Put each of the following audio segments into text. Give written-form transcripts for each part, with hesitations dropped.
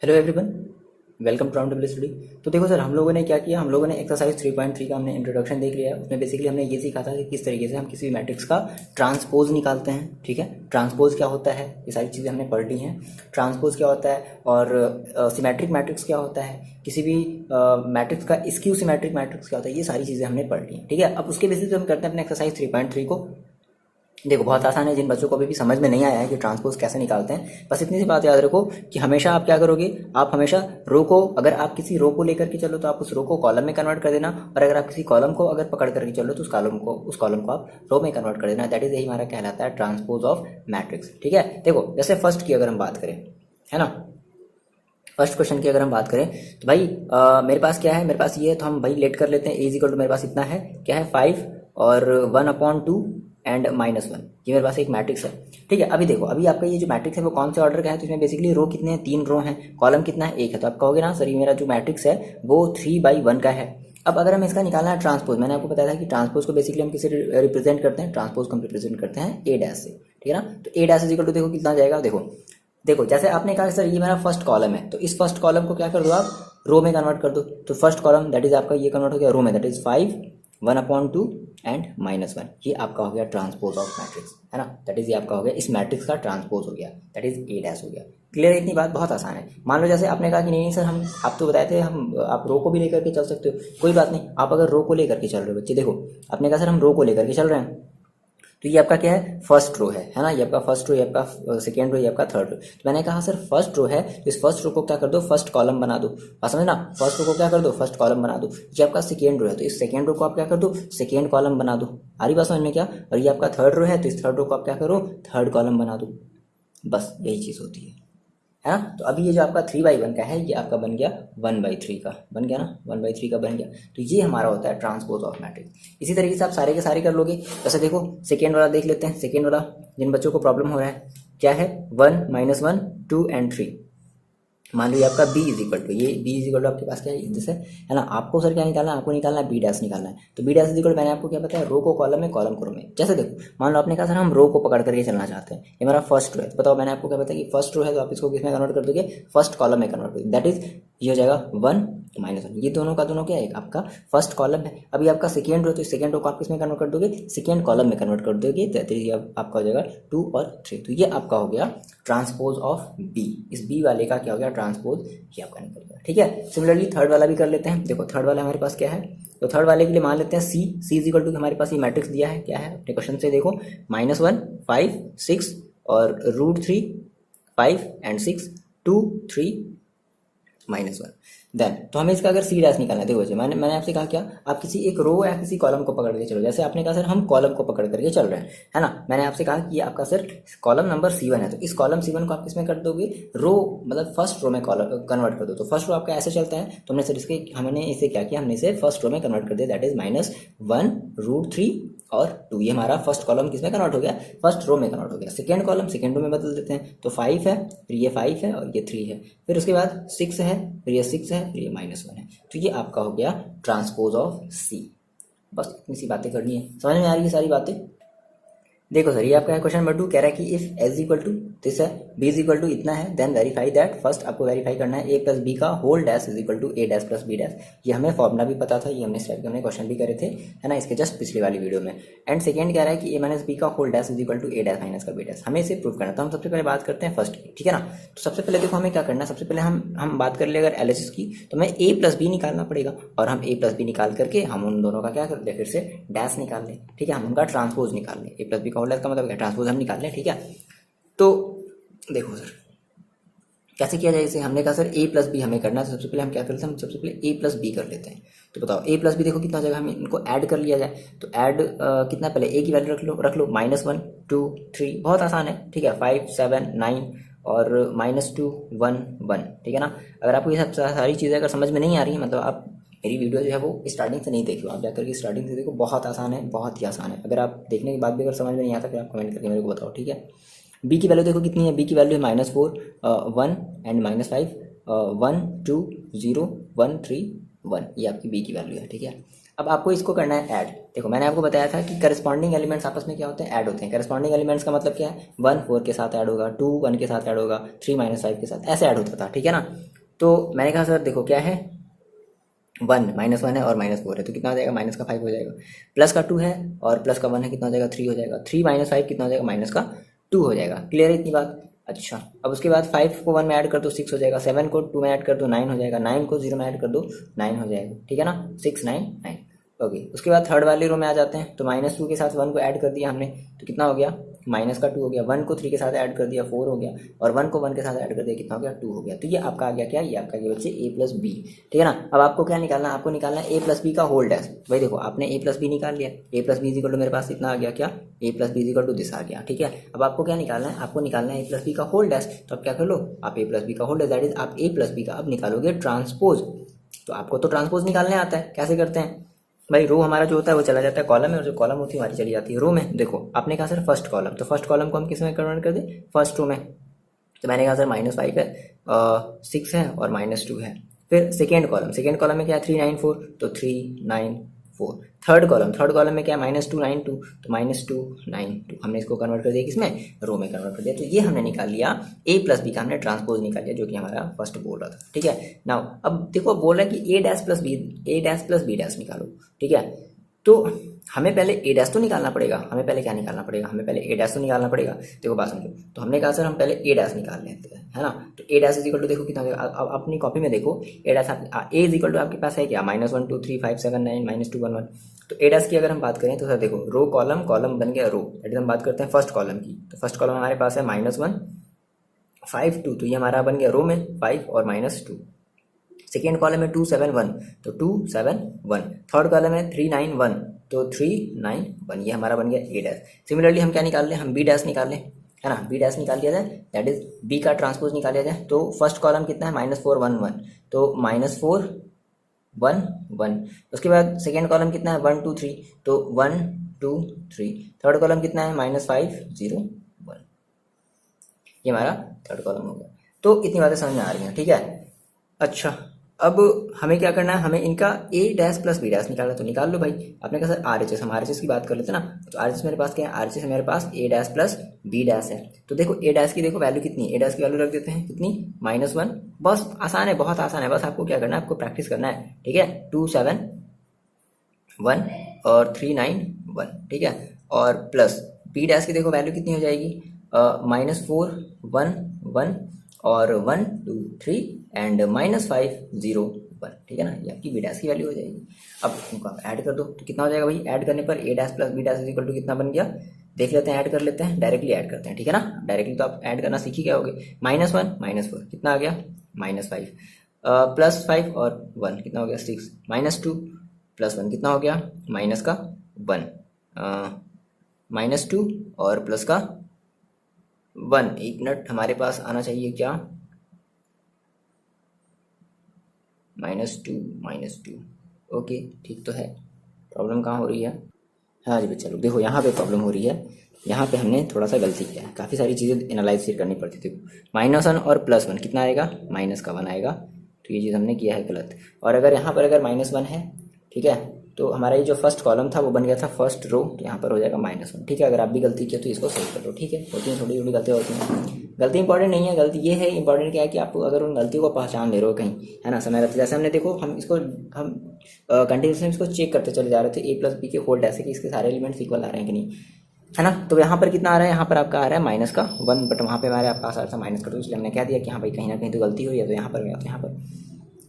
Hello everyone, welcome to round study. तो देखो sir, हम लोगों ने क्या किया, हम लोगों ने एक्सरसाइज 3.3 का हमने इंट्रोडक्शन देख लिया है। उसमें बेसिकली हमने ये सीखा था कि किस तरीके से हम किसी भी मैट्रिक्स का ट्रांसपोज निकालते हैं। ठीक है, ट्रांसपोज क्या होता है, ये सारी चीज़ें हमने पढ़ ली हैं। ट्रांसपोज क्या होता है और सिमेट्रिक मैट्रिक्स क्या होता है, किसी भी मैट्रिक्स का स्क्यू सिमेट्रिक मैट्रिक्स क्या होता है, ये सारी चीज़ें हमने पढ़ ली हैं। ठीक है, अब उसके बेसिस पे हम करते हैं अपने एक्सरसाइज 3.3 को। देखो बहुत आसान है, जिन बच्चों को अभी भी समझ में नहीं आया है कि ट्रांसपोज कैसे निकालते हैं, बस इतनी सी बात याद रखो कि हमेशा आप क्या करोगे, आप हमेशा रो को, अगर आप किसी रो को लेकर के चलो तो आप उस रो को कॉलम में कन्वर्ट कर देना, और अगर आप किसी कॉलम को अगर पकड़ करके चलो तो उस कॉलम को आप रो में कन्वर्ट कर देना। दैट इज, यही हमारा कहलाता है ट्रांसपोज ऑफ मैट्रिक्स। ठीक है, देखो जैसे फर्स्ट की अगर हम बात करें, है ना, फर्स्ट क्वेश्चन की अगर हम बात करें तो भाई मेरे पास क्या है, मेरे पास ये है, तो हम भाई लेट कर लेते हैं। ए इक्वल टू मेरे पास इतना है, क्या है 5 और 1/2 एंड -1, ये मेरे पास एक मैट्रिक्स है। ठीक है, अभी देखो, अभी आपका ये जो मैट्रिक्स है वो कौन से ऑर्डर का है, तो इसमें बेसिकली रो कितने हैं, 3 रो हैं, कॉलम कितना है, 1 है। तो आप कहोगे ना सर ये मेरा जो मैट्रिक्स है वो 3/1 का है। अब अगर हमें इसका निकालना है ट्रांसपोज, मैंने आपको बताया था कि ट्रांसपोज को बेसिकली हम किसे रिप्रेजेंट करते हैं, ट्रांसपोज को हम रिप्रेजेंट करते हैं ए डैश से। ठीक है ना, तो ए डैश इक्वल टू देखो कितना जाएगा, देखो देखो जैसे आपने कहा सर ये मेरा फर्स्ट कॉलम है, तो इस फर्स्ट कॉलम को क्या कर दो आप, रो में कन्वर्ट कर दो। तो फर्स्ट कॉलम दैट इज आपका ये कन्वर्ट हो गया रो में, दैट इज 5, 1/2 एंड -1, ये आपका हो गया ट्रांसपोज ऑफ मैट्रिक्स, है ना। दैट इज ये आपका हो गया, इस मैट्रिक्स का ट्रांसपोज हो गया, दैट इज ए डैश हो गया। क्लियर है, इतनी बात बहुत आसान है। मान लो जैसे आपने कहा कि नहीं सर हम, आप तो बताए थे हम, आप रो को भी लेकर के चल सकते हो, कोई बात नहीं। आप अगर रो को लेकर के चल रहे हो बच्चे, देखो आपने कहा सर हम रो को लेकर के चल रहे हैं, तो ये आपका क्या है, फर्स्ट रो है ना, ये आपका फर्स्ट रो, ये आपका सेकेंड रो, ये आपका थर्ड रो। तो मैंने कहा सर फर्स्ट रो है, तो इस फर्स्ट रो को क्या कर दो, फर्स्ट कॉलम बना दो। बात समझना, फर्स्ट रो को क्या कर दो, फर्स्ट कॉलम बना दो। ये आपका सेकेंड रो है, तो इस सेकेंड रो को आप क्या कर दो, सेकेंड कॉलम बना दो। आ रही बात समझ में क्या, और ये आपका थर्ड रो है, तो इस थर्ड रो को आप क्या करो, थर्ड कॉलम बना दो। बस यही चीज़ होती है ना। तो अभी ये जो आपका 3/1 का है, ये आपका बन गया 1/3 का, बन गया ना, 1/3 का बन गया। तो ये हमारा होता है ट्रांसपोज ऑफ मैट्रिक्स। इसी तरीके से आप सारे के सारे कर लोगे। जैसे देखो सेकेंड वाला देख लेते हैं, सेकेंड वाला जिन बच्चों को प्रॉब्लम हो रहा है, क्या है 1, -1, 2 एंड 3। मान लो ये आपका b इज इक्वल टू, ये b इज इक्वल टू आपके पास क्या है, जैसे है ना, आपको सर क्या निकालना है, आपको निकालना है b डैश निकालना है। तो b डैश इज इक्वल, मैंने आपको क्या बताया, रो को कॉलम में, कॉलम को रो में। जैसे देखो मान लो आपने कहा सर हम रो को पकड़ करके चलना चाहते हैं, ये हमारा फर्स्ट रो है, तो बताओ मैंने आपको क्या बताया कि फर्स्ट रो है, तो आप इसको किसमें कन्वर्ट कर दोगे, फर्स्ट कॉलम में कन्वर्ट कर दोगे। दैट इज ये हो जाएगा 1 -1, ये दोनों का दोनों क्या है, आपका फर्स्ट कॉलम है। अभी आपका सेकेंड रो, तो सेकेंड रो को आप किसमें कन्वर्ट कर दोगे, सेकेंड कॉलम में कन्वर्ट कर दोगे। दैट इज आपका हो जाएगा 2 और 3। तो ये आपका हो गया ट्रांसपोज ऑफ बी। इस बी वाले का क्या हो गया ट्रांसपोज, ये आपका निकल गया। ठीक है, सिमिलरली थर्ड वाला भी कर लेते हैं। देखो थर्ड वाला हमारे पास क्या है, तो थर्ड वाले के लिए मान लेते हैं सी इज इक्वल टू, हमारे पास ये मैट्रिक्स दिया है, क्या है अपने क्वेश्चन से देखो, -1, 5, 6 और √3, 5 एंड 6, 2, 3, -1। देन तो हमें इसका अगर सी डैश निकालना है, देखो बच्चे मैंने आपसे कहा क्या, आप किसी एक रो या किसी कॉलम को पकड़ के चलो। जैसे आपने कहा सर हम कॉलम को पकड़ करके चल रहे हैं, है ना। मैंने आपसे कहा कि ये आपका सर कॉलम नंबर C1 है, तो इस कॉलम C1 को आप किसमें कर दोगे, रो, मतलब फर्स्ट रो में कॉलम कन्वर्ट कर दो। तो फर्स्ट रो आपका ऐसे चलता है, तो हमने सर इसके, हमने इसे क्या किया, हमने इसे फर्स्ट रो में कन्वर्ट कर दिया। दैट इज -1, √3 और 2, ये हमारा फर्स्ट कॉलम किसमें कन्वर्ट हो गया, फर्स्ट रो में कन्वर्ट हो गया। सेकेंड कॉलम सेकेंड रो में बदल देते हैं, तो 5 है, फिर ये 5 है और ये 3 है, फिर उसके बाद 6 है, फिर ये 6 है, फिर ये -1 है। तो ये आपका हो गया ट्रांसपोज ऑफ सी। बस इतनी सी बातें करनी है, समझ में आ रही है सारी बातें। देखो सर ये आपका है क्वेश्चन नंबर 2, कह रहा है कि if A's equal to this है, बी इज इक्वल टू इतना है, देन वेरीफाई दैट, फर्स्ट आपको वेरीफाई करना है ए प्लस बी का whole dash is equal to A dash plus B dash. ये हमें फॉर्मूला भी पता था, ये हमने स्टार्ट हमने क्वेश्चन भी करे थे, है ना, इसके जस्ट पिछली वाली वीडियो में। एंड सेकंड कह रहा है कि ए माइनस बी का whole dash is equal to A dash minus का बी डैश, हमें इसे प्रूव करना। तो हम सबसे पहले बात करते हैं फर्स्ट की, ठीक है ना। तो सबसे पहले देखो हमें क्या करना है, सबसे पहले हम बात कर ले अगर एलएचएस की, तो हमें ए प्लस बी निकालना पड़ेगा, और हम ए प्लस बी निकाल करके हम उन दोनों का क्या कर ले, फिर से डैश निकाल लें। ठीक है, हम उनका ट्रांसपोज निकाल लें, ए प्लस बी का होल डैश का मतलब ट्रांसपोज हम निकाल लें। ठीक है, तो देखो सर कैसे किया जाए इसे, हमने कहा सर ए प्लस बी हमें करना है। तो सबसे पहले हम क्या करते हैं, हम सबसे पहले ए प्लस बी कर लेते हैं। तो बताओ ए प्लस बी देखो कितना हो जाएगा, हमें इनको ऐड कर लिया जाए। तो ऐड कितना, पहले ए की वैल्यू रख लो -1, 2, 3, बहुत आसान है। ठीक है, 5, 7, 9 और -2, 1, 1। ठीक है ना। अगर आपको ये सब सारी चीज़ें अगर समझ में नहीं आ रही है, मतलब आप मेरी वीडियो जो है वो स्टार्टिंग से नहीं देखो, आप जाकर के स्टार्टिंग से देखो, बहुत आसान है, बहुत ही आसान है। अगर आप देखने के बाद भी अगर समझ में नहीं आता, फिर आप कमेंट करके मेरे को बताओ। ठीक है, बी की वैल्यू देखो कितनी है, बी की वैल्यू है -4, 1 एंड -5, 1, 2, 0, 1, 3, 1, ये आपकी बी की वैल्यू है। ठीक है, अब आपको इसको करना है ऐड। देखो मैंने आपको बताया था कि करस्पॉन्डिंग एलिमेंट्स आपस में क्या होते हैं, ऐड होते हैं। करस्पॉन्डिंग एलिमेंट्स का मतलब क्या है, 1 4 के साथ ऐड होगा, 2 1 के साथ ऐड होगा, 3 -5 के साथ ऐसे ऐड होता था। ठीक है ना। तो मैंने कहा सर देखो क्या है, 1 -1 है और -4 है, तो कितना हो जाएगा, माइनस का 5 हो जाएगा। प्लस का 2 है और प्लस का 1 है, कितना हो जाएगा, 3 हो जाएगा। 3 - 5 कितना हो जाएगा, माइनस का 2 हो जाएगा। क्लियर है इतनी बात। अच्छा, अब उसके बाद 5 को 1 में ऐड कर दो 6 हो जाएगा, 7 को 2 में ऐड कर दो 9 हो जाएगा, 9 को 0 में ऐड कर दो 9 हो जाएगा। ठीक है ना, 6 9 9। ओके, उसके बाद थर्ड वाले रो में आ जाते हैं। तो -2 के साथ 1 को ऐड कर दिया हमने, तो कितना हो गया, माइनस का 2 हो गया। 1 को 3 के साथ ऐड कर दिया 4 हो गया, और 1 को 1 के साथ ऐड कर दिया, कितना हो गया, 2 हो गया। तो ये आपका आ गया क्या, ये आपका गया बच्चे a प्लस बी। ठीक है ना। अब आपको क्या निकालना है, आपको निकालना है a प्लस बी का होल डैश। भाई देखो आपने a प्लस बी निकाल लिया, a plus B equal to मेरे पास इतना आ गया, क्या, a plus B equal to this आ गया। ठीक है, अब आपको क्या निकालना है, आपको निकालना है a प्लस बी का होल डैश। तो आप क्या कर लो, आप a प्लस बी का होल डैश, दैट इज आप a प्लस बी का अब निकालोगे ट्रांसपोज। तो आपको तो ट्रांसपोज निकालने आता है, कैसे करते हैं भाई, रो हमारा जो होता है वो चला जाता है कॉलम में, और जो कॉलम होती है हमारी चली जाती है रो में। देखो आपने कहा सर फर्स्ट कॉलम, तो फर्स्ट कॉलम को हम किस में कन्वर्ट कर दें, फर्स्ट रो में। तो मैंने कहा सर -5 है, 6 है और -2 है। फिर सेकेंड कॉलम में क्या है, 3 9 4, तो 3 9 4। थर्ड कॉलम में क्या है, -2 9 2, तो -2 9 2। हमने इसको कन्वर्ट कर दिया किसमें, रो में कन्वर्ट कर दिया। तो ये हमने निकाल लिया a प्लस बी का, हमने ट्रांसपोज निकाल लिया, जो कि हमारा फर्स्ट बोल रहा था। ठीक है, नाउ अब देखो बोल रहा है कि a dash plus b dash निकालो। ठीक है, तो हमें पहले a डैश तो निकालना पड़ेगा, हमें पहले क्या निकालना पड़ेगा, हमें पहले a डैश तो निकालना पड़ेगा। देखो बात समझो, तो हमने कहा सर हम पहले a डैश निकाल लेते हैं, है ना। तो a dash is equal to, देखो कितना हो जाएगा, अब अपनी कॉपी में देखो a dash, a is equal to आपके पास है क्या, -1 2 3 5 7 9 -2 1 1। तो a डैश की अगर हम बात करें तो सर देखो रो कॉलम बन गया रो, दैट इज हम बात करते हैं फर्स्ट कॉलम की। तो फर्स्ट कॉलम हमारे पास है -1 5 2, तो ये हमारा बन गया रो में 5 और -2। सेकेंड कॉलम में 2 7 1, तो 2 7 1। थर्ड कॉलम में 3 9 1, तो 3 9 1। ये हमारा बन गया a डैश। सिमिलरली हम क्या निकाल लें, हम b डैश निकाल लें, है ना। b डैश निकाल लिया जाए, दैट इज b का ट्रांसपोज निकाल लिया जाए। तो फर्स्ट कॉलम कितना है, -4 1 1, तो -4 1 1। उसके बाद सेकेंड कॉलम कितना है, 1 2 3, तो 1 2 3। थर्ड कॉलम कितना है, -5 0 1। ये हमारा थर्ड कॉलम हो गया। तो इतनी बातें समझ में आ रही हैं, ठीक है। अच्छा, अब हमें क्या करना है, हमें इनका a dash plus b dash निकालना, तो निकाल लो भाई। आपने कहा सर RHS, हम RHS की बात कर लेते हैं ना। तो RHS मेरे पास क्या है, RHS मेरे पास a dash plus b dash है। तो देखो a डैश की देखो वैल्यू कितनी है, a डैश की वैल्यू रख देते हैं कितनी, -1। बस आसान है, बहुत आसान है, बस आपको क्या करना है, आपको प्रैक्टिस करना है। ठीक है, 2 7 1 और 3 9 1। ठीक है, और प्लस b डैश की देखो वैल्यू कितनी हो जाएगी, -4 1 1 और 1 2 3 एंड -5 0 1। ठीक है ना, ये आपकी b डैश की वैल्यू हो जाएगी। अब इनको आप ऐड कर दो, तो कितना हो जाएगा भाई, ऐड करने पर a dash plus b dash is equal to कितना बन गया, देख लेते हैं, ऐड कर लेते हैं, डायरेक्टली ऐड करते हैं। ठीक है ना, डायरेक्टली तो आप ऐड करना सीख ही गए होगे। -1 -4 कितना आ गया, -5 +5 और 1 कितना हो गया, 6 -2 +1 कितना हो गया, माइनस का 1 -2 और प्लस का 1। एक मिनट, हमारे पास आना चाहिए क्या, -2 ओके, ठीक तो है। प्रॉब्लम कहाँ हो रही है, हाँ जी बच्चा लोग देखो यहाँ पे प्रॉब्लम हो रही है। यहाँ पे हमने थोड़ा सा गलती किया है, काफ़ी सारी चीज़ें एनालाइज फिर करनी पड़ती थी। -1 और +1 कितना आएगा, माइनस का 1 आएगा। तो ये चीज़ हमने किया है गलत। और अगर यहाँ पर अगर -1 है, ठीक है, तो हमारा ये जो फर्स्ट कॉलम था वो बन गया था फर्स्ट रो, तो यहाँ पर हो जाएगा -1। ठीक है, अगर आप भी गलती किया तो इसको सही कर लो। ठीक है, होती हैं छोटी छोटी गलतियाँ होती हैं, गलती इंपॉर्टेंट नहीं है। गलती ये है, इंपॉर्टेंट क्या है कि आप अगर उन गलतियों को पहचान ले रहे हो कहीं, है ना, समय रहते। जैसे हमने देखो, हम इसको हम कंटिन्यूसली इसको चेक करते चले जा रहे थे, a प्लस बी के होल ऐसे कि इसके सारे एलिमेंट्स इक्वल आ रहे हैं कि नहीं, है ना। तो यहाँ पर कितना आ रहा है, यहाँ पर आपका आ रहा है माइनस का 1, बट वहाँ पे हमारे पास आ रहा था माइनस का 2, इसलिए हमने कह दिया कि हाँ भाई कहीं ना कहीं तो गलती हुई है। तो यहाँ पर गया,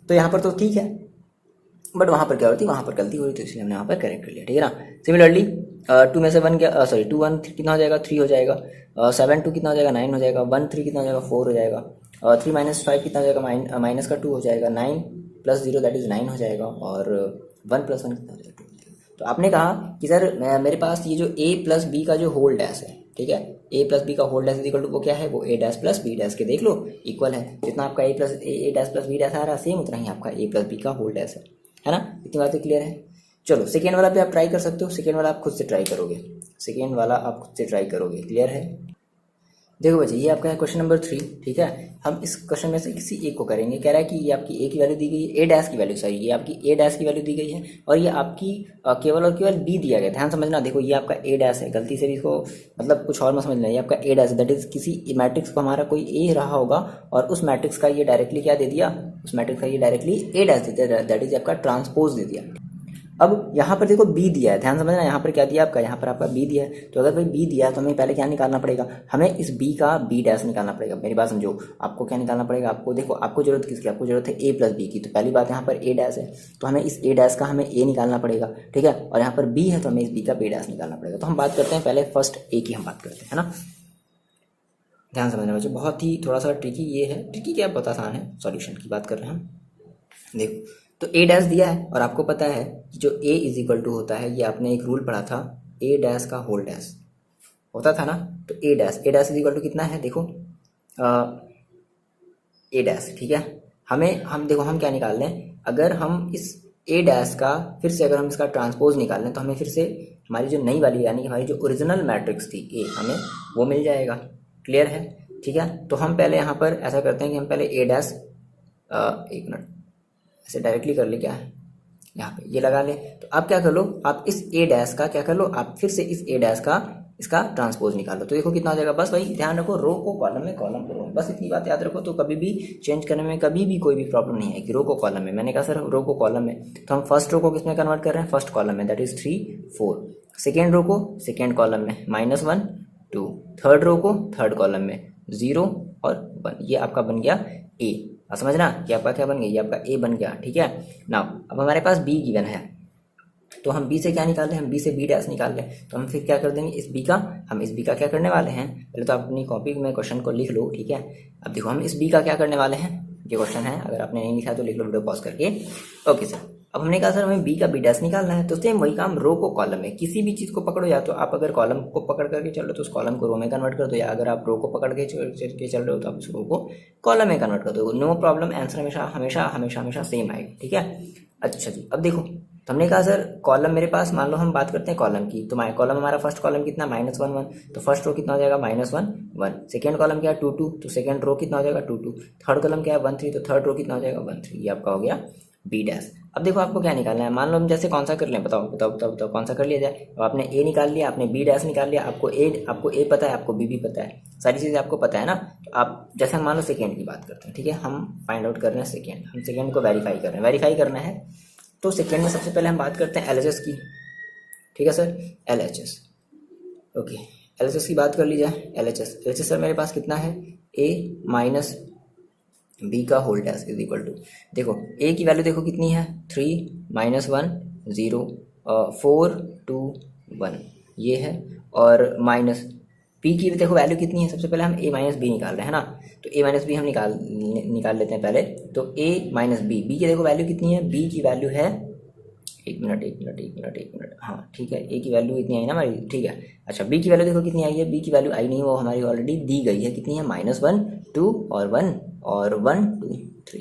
तो यहाँ पर तो ठीक है, बट वहाँ पर क्या होती है, वहाँ पर गलती हो रही, तो इसलिए हमने यहाँ पर करेक्ट कर लिया। ठीक है ना। सिमिलरली 2 में से 1 गया, सॉरी 2 1 कितना हो जाएगा, 3 हो जाएगा। 7 2 कितना हो जाएगा, 9 हो जाएगा। 1 3 कितना हो जाएगा, 4 हो जाएगा। 3 -5 कितना हो जाएगा, माइनस का 2 हो जाएगा। 9 + 0 दैट इज 9 हो जाएगा। और 1 + 1 कितना हो जाएगा, 2 हो जाएगा। तो आपने कहा कि सर मेरे पास ये जो a प्लस बी का जो होल डैश है, ठीक है, a प्लस बी का होल डैश इक्वल टू वो क्या है, वो a dash plus B dash के देख लो इक्वल है। जितना आपका a dash plus B dash आ रहा है, सेम उतना ही आपका a प्लस बी का होल डैश है ना। इतनी बातें क्लियर है। चलो सेकेंड वाला भी आप ट्राई कर सकते हो, सेकेंड वाला आप खुद से ट्राई करोगे, क्लियर है। देखो बच्चे, ये आपका है क्वेश्चन नंबर 3, ठीक है। हम इस क्वेश्चन में से किसी एक को करेंगे। कह रहा है कि ये आपकी ए की वैल्यू दी गई है, ए डैश की वैल्यू, सॉरी ये आपकी ए डैश की वैल्यू दी गई है, और ये आपकी केवल और केवल बी दिया गया। ध्यान समझना, देखो ये आपका ए डैश है, गलती से भी इसको मतलब कुछ और मत समझना, ये आपका ए डैश दैट इज किसी मैट्रिक्स को हमारा कोई ए रहा होगा और उस मैट्रिक्स का ये डायरेक्टली क्या दे दिया, उस मैट्रिक्स का ये डायरेक्टली ए डैश दे दिया, दैट इज आपका ट्रांसपोज दे दिया। अब यहाँ पर देखो बी दिया है, ध्यान समझना, यहाँ पर क्या दिया आपका, यहाँ पर आपका बी दिया है। तो अगर भाई बी दिया है तो हमें पहले क्या निकालना पड़ेगा, हमें इस बी का बी डैश निकालना पड़ेगा। मेरी बात समझो, आपको क्या निकालना पड़ेगा, आपको देखो आपको जरूरत किसकी, आपको जरूरत है ए प्लस बी की। तो पहली बात यहाँ पर ए डैश है, तो हमें इस ए डैश का हमें ए निकालना पड़ेगा, ठीक है। और यहाँ पर बी है तो हमें इस बी का बी डैश निकालना पड़ेगा। तो हम बात करते हैं पहले फर्स्ट ए की, हम बात करते हैं, है ना। ध्यान समझना बच्चों, बहुत ही थोड़ा सा ट्रिकी ये है, ट्रिकी क्या बहुत आसान है, सॉल्यूशन की बात कर रहे हैं हम। देखो तो ए डैश दिया है और आपको पता है कि जो ए इज इक्वल टू होता है, ये आपने एक रूल पढ़ा था, ए डैश का होल डैश होता था ना। तो ए डैश इज इक्वल टू कितना है, देखो ए डैश, ठीक है। हम देखो हम क्या निकाल लें, अगर हम इस ए डैश का फिर से अगर हम इसका ट्रांसपोज निकाल लें तो हमें फिर से हमारी जो नई वाली यानी कि हमारी जो ओरिजिनल मैट्रिक्स थी ए, हमें वो मिल जाएगा। क्लियर है, ठीक है। तो हम पहले यहाँ पर ऐसा करते हैं कि हम पहले ए डैश, एक मिनट, ऐसे डायरेक्टली कर ले, क्या है यहाँ पे ये लगा ले। तो आप क्या कर लो, आप इस ए डैश का क्या कर लो, आप फिर से इस ए डैश का इसका ट्रांसपोज निकाल लो। तो देखो कितना हो जाएगा, बस भाई ध्यान रखो, रो को कॉलम में, कॉलम को रो में, बस इतनी बात याद रखो। तो कभी भी चेंज करने में कभी भी कोई भी प्रॉब्लम नहीं है कि रो को कॉलम में, मैंने कहा सर रो को कॉलम में, तो हम फर्स्ट रो को किस में कन्वर्ट कर रहे हैं, फर्स्ट कॉलम में, दैट इज 3 4। सेकेंड रो को सेकेंड कॉलम में -1 2, थर्ड रो को थर्ड कॉलम में 0 और 1। ये आपका बन गया ए, समझना कि आपका क्या बन गया, ये आपका ए बन गया, ठीक है। नाउ अब हमारे पास बी गिवन है, तो हम बी से क्या निकाल लें, हम बी से बी डैश निकाल लें। तो हम फिर क्या कर देंगे, इस बी का, हम इस बी का क्या करने वाले हैं, पहले तो आप अपनी कॉपी में क्वेश्चन को लिख लो, ठीक है। अब देखो हम इस बी का क्या करने वाले हैं, ये क्वेश्चन है, अगर आपने नहीं लिखा तो लिख लो वीडियो पॉज करके। ओके सर, अब हमने कहा सर हमें बी का बी डैश निकालना है, तो सेम वही काम रो को कॉलम में, किसी भी चीज को पकड़ो, या तो आप अगर कॉलम को पकड़ करके चल रहे हो तो उस कॉलम को रो में कन्वर्ट कर दो, या अगर आप रो को पकड़ के चल रहे हो तो आप उस रो को कॉलम में कन्वर्ट कर दो, नो प्रॉब्लम, आंसर हमेशा हमेशा हमेशा हमेशा सेम आएगा, ठीक है। अच्छा जी, अब देखो तो हमने कहा सर कॉलम मेरे पास, मान लो हम बात करते हैं कॉलम की, तो कॉलम हमारा फर्स्ट कॉलम कितना -1 1, तो फर्स्ट रो कितना हो जाएगा -1 1। सेकेंड कॉलम क्या है 2 2, तो सेकेंड रो कितना हो जाएगा 2 2। थर्ड कॉलम क्या है 1 3, तो थर्ड रो कितना हो जाएगा 1 3। ये आपका हो गया बी डैश। अब देखो आपको क्या निकालना है, मान लो हम जैसे कौन सा कर लें, बताओ बताओ बताओ बताओ कौन सा कर लिया जाए। अब आपने ए निकाल लिया, आपने बी डैश निकाल लिया, आपको ए पता है, आपको बी भी पता है, सारी चीज़ें आपको पता है ना। तो आप जैसे हम मान लो सेकेंड की बात करते हैं, ठीक है, हम फाइंड आउट कर रहे हैं सेकेंड, हम सेकेंड को वेरीफाई कर रहे हैं, वेरीफाई करना है। तो सेकेंड में सबसे पहले हम बात करते हैं LHS की, ठीक है सर, LHS, ओके, LHS की बात कर ली जाए। LHS सर मेरे पास कितना है, a माइनस बी का whole dash is equal to, देखो a की वैल्यू देखो कितनी है, 3 -1 0 4 2 1 ये है, और माइनस p की देखो वैल्यू कितनी है, सबसे पहले हम a माइनस बी निकाल रहे हैं ना, तो a माइनस बी हम निकाल लेते हैं पहले। तो a माइनस बी, की देखो वैल्यू कितनी है, b की वैल्यू है, एक मिनट, हाँ ठीक है, a की वैल्यू इतनी आई ना हमारी, ठीक है। अच्छा b की वैल्यू देखो कितनी आई है, b की वैल्यू आई नहीं, वो हमारी ऑलरेडी दी गई है, कितनी है -1 2 और 1 और 1 2 3,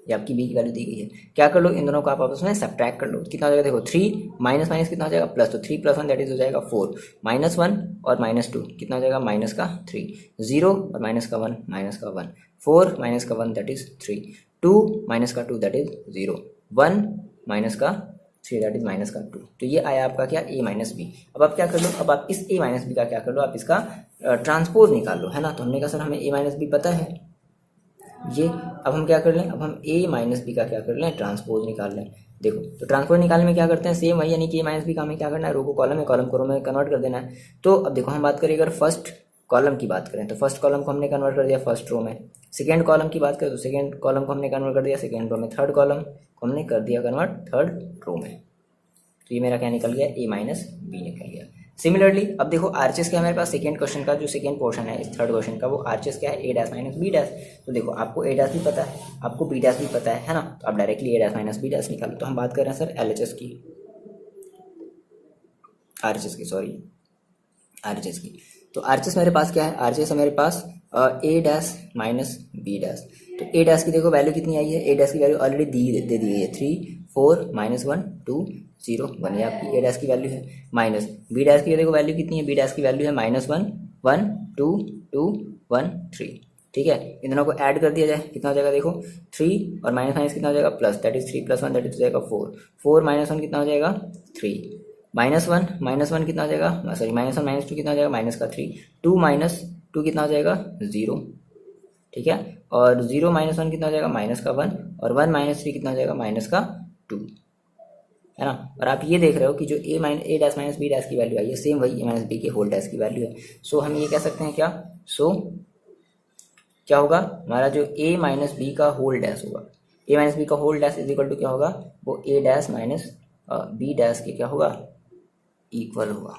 ये आपकी b की वैल्यू दी गई है। क्या कर लो, इन दोनों को आप आपस में सब्ट्रैक्ट कर लो, कितना हो जाएगा, देखो 3 माइनस माइनस कितना हो जाएगा प्लस, तो 3 + 1 दैट इज हो जाएगा 4, -1 और -2 कितना हो जाएगा, -3, 0 और -1 -1, 4 -1 that is 3, 2 -2 that is 0, 1 -3 that is -2। तो ये आया आपका क्या, a माइनस बी। अब आप क्या कर लो, अब आप इस a माइनस बी का क्या कर लो, आप इसका ट्रांसपोज निकाल लो, है ना। तो हमने कहा सर हमें a माइनस बी पता है ये, अब हम क्या कर लें, अब हम a माइनस बी का क्या कर लें, ट्रांसपोज निकाल लें। देखो तो ट्रांसपोज निकालने में क्या करते हैं, सेम वही, यानी कि a माइनस बी का हमें क्या करना है, रो को कॉलम में, कॉलम को रो में कन्वर्ट कर देना है। तो अब देखो हम बात करें अगर फर्स्ट कॉलम की बात करें, तो फर्स्ट कॉलम को हमने कन्वर्ट कर दिया फर्स्ट रो में, सेकेंड कॉलम की बात करें तो सेकेंड कॉलम को हमने कन्वर्ट कर दिया सेकेंड रो में, थर्ड कॉलम को हमने कर दिया कन्वर्ट थर्ड रो में। तो ये मेरा क्या निकल गया, a माइनस बी निकल गया। सिमिलरली अब देखो आरचेस क्या है हमारे पास, सेकेंड क्वेश्चन का जो सेकेंड पोर्शन है इस थर्ड क्वेश्चन का, वो आरचेस क्या है, a dash minus B dash. तो देखो आपको a डैश भी पता है, आपको b डैश भी पता है ना, तो आप directly a dash minus B dash निकालो। तो हम बात कर रहे हैं सर LHS की, आरचेस की, सॉरी आरचेस की। तो आरचेस मेरे पास क्या है, आरचेस है मेरे पास a dash minus B dash. तो a डैश की देखो वैल्यू कितनी आई है, a डैश की वैल्यू ऑलरेडी दे दी गई है, 3 4 -1 2 0 1, ये आपकी a डैश की वैल्यू है। माइनस बी डैश की देखो वैल्यू कितनी है, बी डैश की वैल्यू है -1 1 2 2 1 3, ठीक है। इन दोनों को ऐड कर दिया जाए, कितना हो जाएगा देखो 3 और माइनस माइनस कितना हो जाएगा plus, that is 3 + 1 that is हो जाएगा 4, 4 - 1 कितना हो जाएगा 3, -1 कितना हो जाएगा, सॉरी -1 -2 कितना हो जाएगा माइनस का 3, 2 - 2 कितना हो जाएगा 0, ठीक है। और 0 - 1 कितना हो जाएगा माइनस का 1, और 1 - 3 कितना हो जाएगा माइनस का 2, है ना। और आप ये देख रहे हो कि जो a dash minus b dash की वैल्यू आई है सेम वही a माइनस b के होल डैश की वैल्यू है। सो हम ये कह सकते हैं क्या, सो क्या होगा हमारा जो a माइनस बी का होल डैश होगा, a माइनस बी का whole dash is equal to क्या होगा, वो a dash minus b dash के क्या होगा इक्वल होगा,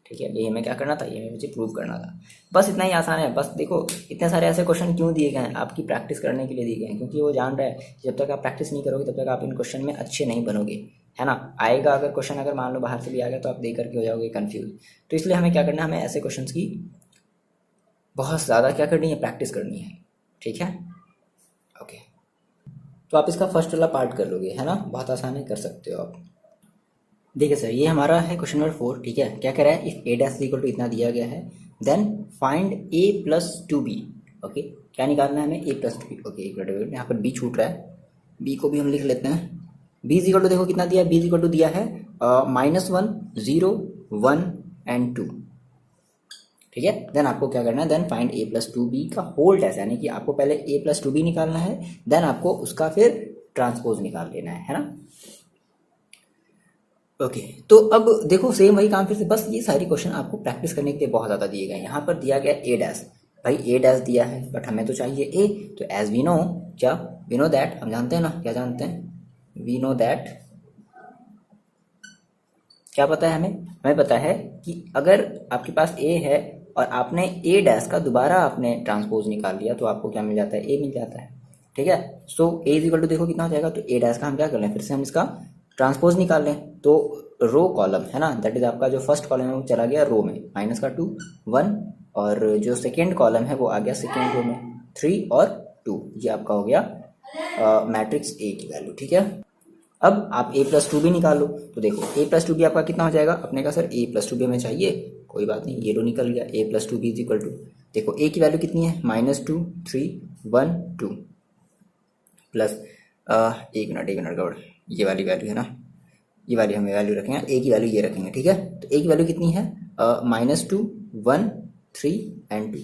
ठीक है। ये हमें क्या करना था, ये हमें मुझे प्रूव करना था, बस इतना ही आसान है। बस देखो इतने सारे ऐसे क्वेश्चन क्यों दिए गए हैं, आपकी प्रैक्टिस करने के लिए दिए गए हैं, क्योंकि वो जान रहा है जब तक आप प्रैक्टिस नहीं करोगे तब तक आप इन क्वेश्चन में अच्छे नहीं बनोगे, है ना। आएगा अगर क्वेश्चन, अगर मान लो बाहर से भी आ गया तो आप देख करके हो जाओगे कंफ्यूज। तो इसलिए हमें क्या करना है, हमें ऐसे क्वेश्चन की बहुत ज़्यादा क्या करनी है, प्रैक्टिस करनी है, ठीक है। ओके, तो आप इसका फर्स्ट वाला पार्ट कर लोगे, है ना, बहुत आसान है, कर सकते हो आप। देखिए सर, ये हमारा है क्वेश्चन नंबर 4, ठीक है। क्या कह रहा है, if a dash equal to इतना दिया गया है, then find a + 2b। Okay, क्या निकालना है हमें, a + 2b। ओके, एक मिनट, यहाँ पर b छूट रहा है, b को भी हम लिख लेते हैं। b इक्वल टू देखो कितना दिया है, b इक्वल टू दिया है -1 0 1 एंड 2, ठीक है। देन आपको क्या करना है, देन फाइंड a + 2b का होल डैश, यानी कि आपको पहले a + 2b निकालना है, देन आपको उसका फिर ट्रांसपोज निकाल लेना है ना। ओके, तो अब देखो सेम वही काम फिर से, बस ये सारी क्वेश्चन आपको प्रैक्टिस करने के लिए बहुत ज़्यादा दिए गए हैं। यहाँ पर दिया गया a डैश, भाई a डैश दिया है बट हमें तो चाहिए a, तो एज वी नो, क्या वी नो दैट, हम जानते हैं ना, क्या जानते हैं, वी नो दैट, क्या पता है हमें पता है कि अगर आपके पास a है और आपने a डैश का दोबारा आपने ट्रांसपोज निकाल लिया तो आपको क्या मिल जाता है, a मिल जाता है, ठीक है। सो a इक्वल टू देखो कितना हो जाएगा, तो a डैश का हम क्या कर लें, फिर से हम इसका ट्रांसपोज निकाल लें, तो रो कॉलम है ना, दैट इज आपका जो फर्स्ट कॉलम है वो चला गया रो में, -2 1, और जो सेकेंड कॉलम है वो आ गया सेकेंड रो में 3 और 2, ये आपका हो गया मैट्रिक्स A की वैल्यू, ठीक है। अब आप a + 2b निकाल लो, तो देखो a + 2b आपका कितना हो जाएगा, अपने का सर a + 2b हमें चाहिए, कोई बात नहीं, ये रो निकल गया, a + 2b is equal to, देखो a की वैल्यू कितनी है, -2 3 1 2 प्लस एक मिनट गौड़, ये वाली वैल्यू है ना, ये वाली हमें वैल्यू रखेंगे, a की वैल्यू ये रखेंगे, ठीक है। तो a की वैल्यू कितनी है, -2 1 3 एंड 2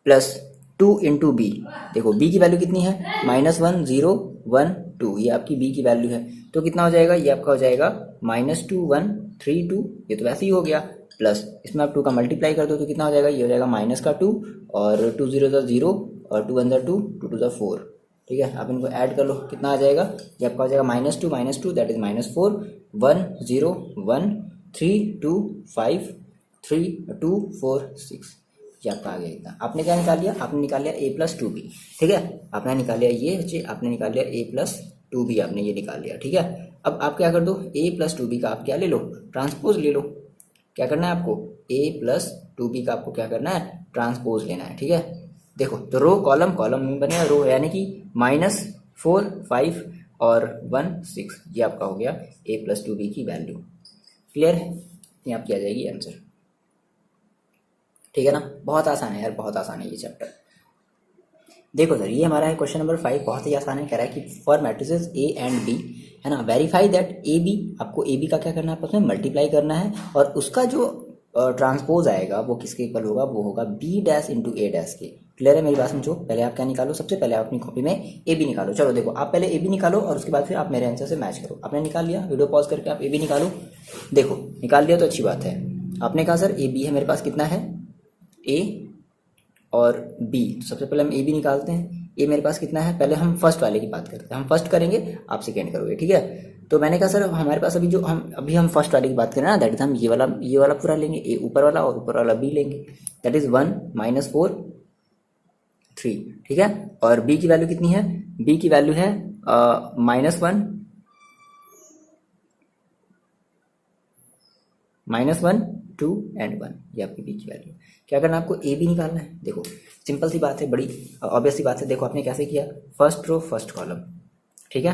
प्लस 2 × b, देखो b की वैल्यू कितनी है, -1 0 1 2, ये आपकी b की वैल्यू है, तो कितना हो जाएगा, ये आपका हो जाएगा -2 1 3 2, ये तो वैसे ही हो गया, प्लस इसमें आप 2 का मल्टीप्लाई कर दो तो कितना हो जाएगा, ये हो जाएगा -2 और 2 0 0 और 2 1 2 2 2 4, ठीक है। आप इनको ऐड कर लो, कितना आ जाएगा, ये आपका हो जाएगा -2 दैट इज -4 1 0 1 3 2 5 3 2 4 6, ये आपका आ गया इतना। आपने क्या निकाल लिया, आपने निकाल लिया a + 2b, ठीक है। आपने निकाल लिया ये, आपने निकाल लिया a + 2b, आपने ये निकाल लिया, ठीक है। अब आप क्या कर दो, a + 2b का आप क्या ले लो, ट्रांसपोज ले लो। क्या करना है आपको, a + 2b का आपको क्या करना है, ट्रांसपोज लेना है, ठीक है। देखो तो रो कॉलम में बनेगा रो, यानी कि -4 5 और 1 6, ये आपका हो गया a + 2b की वैल्यू, क्लियर है, ये आपकी आ जाएगी आंसर, ठीक है ना। बहुत आसान है यार, बहुत आसान है ये चैप्टर। देखो सर, ये हमारा है क्वेश्चन नंबर 5, बहुत ही आसान है, कह रहा है कि for matrices A and B, है ना, वेरीफाई दैट AB, आपको AB का क्या करना है, आपस में मल्टीप्लाई करना है, और उसका जो ट्रांसपोज आएगा वो किसके इक्वल होगा, वो होगा B डैश × A डैश के। क्लियर है मेरी बात, समझो। पहले आप क्या निकालो, सबसे पहले आप अपनी कॉपी में AB निकालो। चलो देखो, आप पहले AB निकालो और उसके बाद फिर आप मेरे आंसर से मैच करो। आपने निकाल लिया, वीडियो पॉज करके आप AB निकालो। देखो निकाल लिया तो अच्छी बात है। आपने कहा सर AB है मेरे पास, कितना है A और B, तो सबसे पहले हम A B निकालते हैं। A मेरे पास कितना है, पहले हम फर्स्ट वाले की बात करते हैं, हम फर्स्ट करेंगे, आप सेकेंड करोगे, ठीक है। तो मैंने कहा सर हमारे पास अभी हम फर्स्ट वाले की बात करें ना, दैट इज हम ये वाला पूरा लेंगे, A ऊपर वाला और ऊपर वाला B लेंगे, दैट इज 1 -4 3, ठीक है। और B की वैल्यू कितनी है, B की वैल्यू है -1 2 एंड 1, ये आपकी B की वैल्यू। क्या करना है आपको, A B निकालना है। देखो सिंपल सी बात है, बड़ी ऑब्वियस सी बात है। देखो आपने कैसे किया, फर्स्ट रो फर्स्ट कॉलम, ठीक है,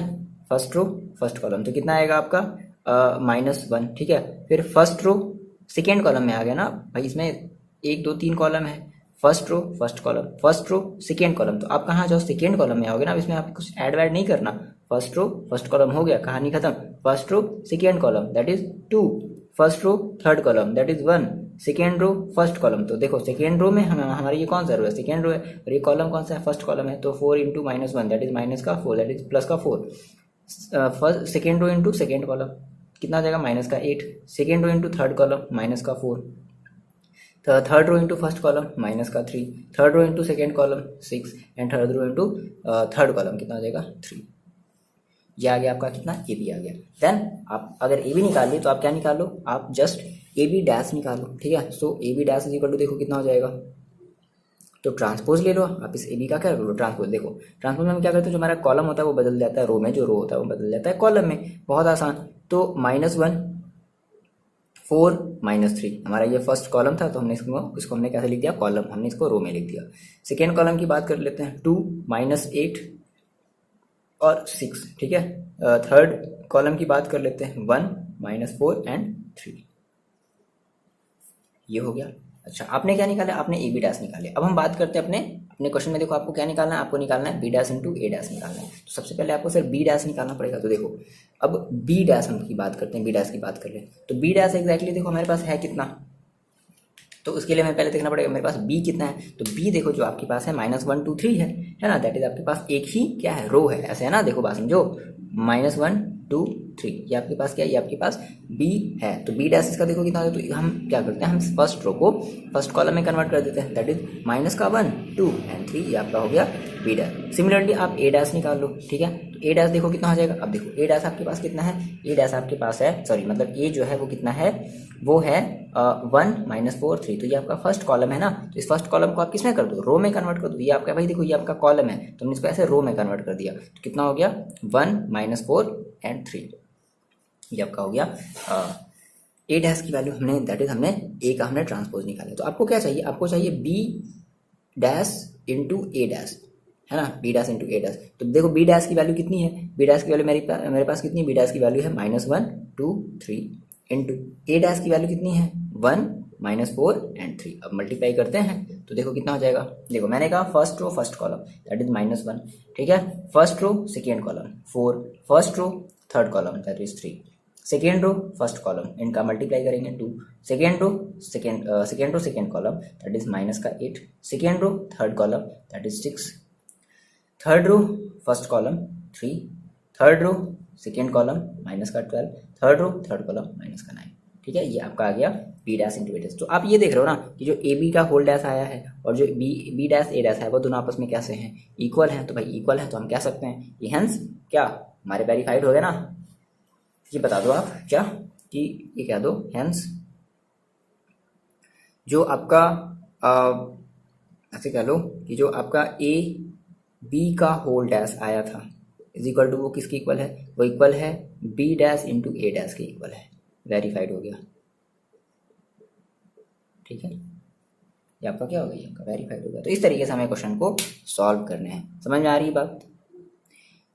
फर्स्ट रो फर्स्ट कॉलम, तो कितना आएगा आपका -1, ठीक है। फिर फर्स्ट रो सेकेंड कॉलम में आ गया ना भाई, इसमें 1 2 3 कॉलम है, first row first column, first row second column, तो आप कहाँ जाओ, सेकेंड कॉलम में आओगे ना। अब इसमें आपको कुछ ऐड वैड नहीं करना, फर्स्ट रो फर्स्ट कॉलम हो गया, कहानी खत्म। First row second column that is 2, first row third column that is 1, second row first column. तो देखो सेकेंड रो में हमारी ये कौन सा रो है, सेकेंड रो है, और ये कॉलम कौन सा है, फर्स्ट कॉलम है। तो 4 इंटू -1 दैट इज माइनस का 4 दैट इज प्लस का 4, first second row into second column कितना आ जाएगा, माइनस का 8, second row into third column minus का 4, third row into first column minus का 3, third row into second column 6, and third row into third column कितना आ जाएगा 3। ये आ गया आपका कितना, ए बी आ गया। देन आप अगर ए बी निकाल ली तो आप क्या निकाल लो, आप जस्ट ए बी डैश निकाल लो, ठीक है। So A B dash is equal to देखो कितना हो जाएगा, तो ट्रांसपोज ले लो आप इस ए बी का, क्या कर लो ट्रांसपोज। देखो ट्रांसपोज में हम क्या करते हैं, जो हमारा कॉलम होता है वो बदल जाता है रो में, जो रो होता है वो बदल जाता है कॉलम में, बहुत आसान। तो -1 4 -3 हमारा ये फर्स्ट कॉलम था, तो हमने इसको हमने कैसे लिख दिया, कॉलम, हमने इसको रो में लिख दिया। सेकेंड कॉलम की बात कर लेते हैं, 2 -8 और 6, ठीक है। थर्ड कॉलम की बात कर लेते हैं, 1 -4 एंड 3, ये हो गया। अच्छा आपने क्या निकाला, आपने ए बी डैश निकाले। अब हम बात करते हैं अपने अपने क्वेश्चन में। देखो आपको क्या निकालना है, आपको निकालना है बी डैश इंटू ए डैश निकालना है। तो सबसे पहले आपको सिर्फ बी डैश निकालना पड़ेगा। तो देखो अब बी डैश हम की बात करते हैं, बी डैश की बात कर ले तो बी डैश एग्जैक्टली देखो हमारे पास है कितना, तो उसके लिए हमें पहले देखना पड़ेगा मेरे पास बी कितना है। तो बी देखो जो आपके पास है -1 2 3 है ना, दैट इज आपके पास एक ही क्या है, रो है, ऐसे है ना। देखो बात समझो, -1 2 3 ये आपके पास क्या है, ये आपके पास बी है। तो बी डैश इसका देखो कितना है, तो हम क्या करते हैं, हम फर्स्ट रो को फर्स्ट कॉलम में कन्वर्ट कर देते हैं, दैट इज -1 2 एंड 3, ये आपका हो गया बी डैश। सिमिलरली आप ए डैश निकाल लो, ठीक है। तो ए डैश देखो कितना हो जाएगा, अब देखो ए डैश आपके पास कितना है, ए डैश आपके पास है, सॉरी मतलब ए जो है वो कितना है, वो है 1 -4 3, तो ये आपका फर्स्ट कॉलम है ना। तो इस फर्स्ट कॉलम को आप किसमें कर दो, रो में कन्वर्ट कर दो। ये आपका भाई देखो ये आपका कॉलम है, तो हमने इसको ऐसे रो में कन्वर्ट कर दिया, तो कितना हो गया 1 -4 एंड 3, ये आपका हो गया ए डैश की वैल्यू हमने, दैट इज हमने ए का हमने ट्रांसपोज निकाला। तो आपको क्या चाहिए, आपको चाहिए बी डैश इंटू ए डैश, है ना, बी डैश इंटू ए डैश। तो देखो बी डैश की वैल्यू कितनी है, बी डैश की वैल्यू मेरे पास कितनी, बी डैश की वैल्यू है -1 2 3 इंटू ए डैश की वैल्यू कितनी है 1 -4 एंड 3। अब मल्टीप्लाई करते हैं तो देखो कितना हो जाएगा, देखो मैंने कहा first row first column that is -1, ठीक है। First row second column 4, first row third column that is 3, second row first column, इनका मल्टीप्लाई करेंगे 2, second row second column that is -8, second row third column that is 6, third row first column 3, third row second column -12, third row third column -9, ठीक है। ये आपका आ गया B dash into ए dash. तो आप ये देख रहे हो ना कि जो ए बी का होल डैश आया है और जो बी डैश ए डैश है वो दोनों आपस में कैसे हैं, इक्वल हैं। तो भाई इक्वल है तो हम कह सकते हैं ये हेंस क्या हमारे वेरीफाइड हो गया ना। ये बता दो आप क्या, कि ये कह दो हेंस जो आपका ऐसे कह लो कि जो आपका ए बी का होल डैश आया था इज इक्वल टू वो किसके इक्वल है, वो इक्वल है बी डैश इंटू ए डैश के इक्वल है, वेरीफाइड हो गया, ठीक है। ये आपका क्या हो गया, आपका वेरीफाइड हो गया। तो इस तरीके से हमें क्वेश्चन को सॉल्व करने हैं, समझ में आ रही है बात।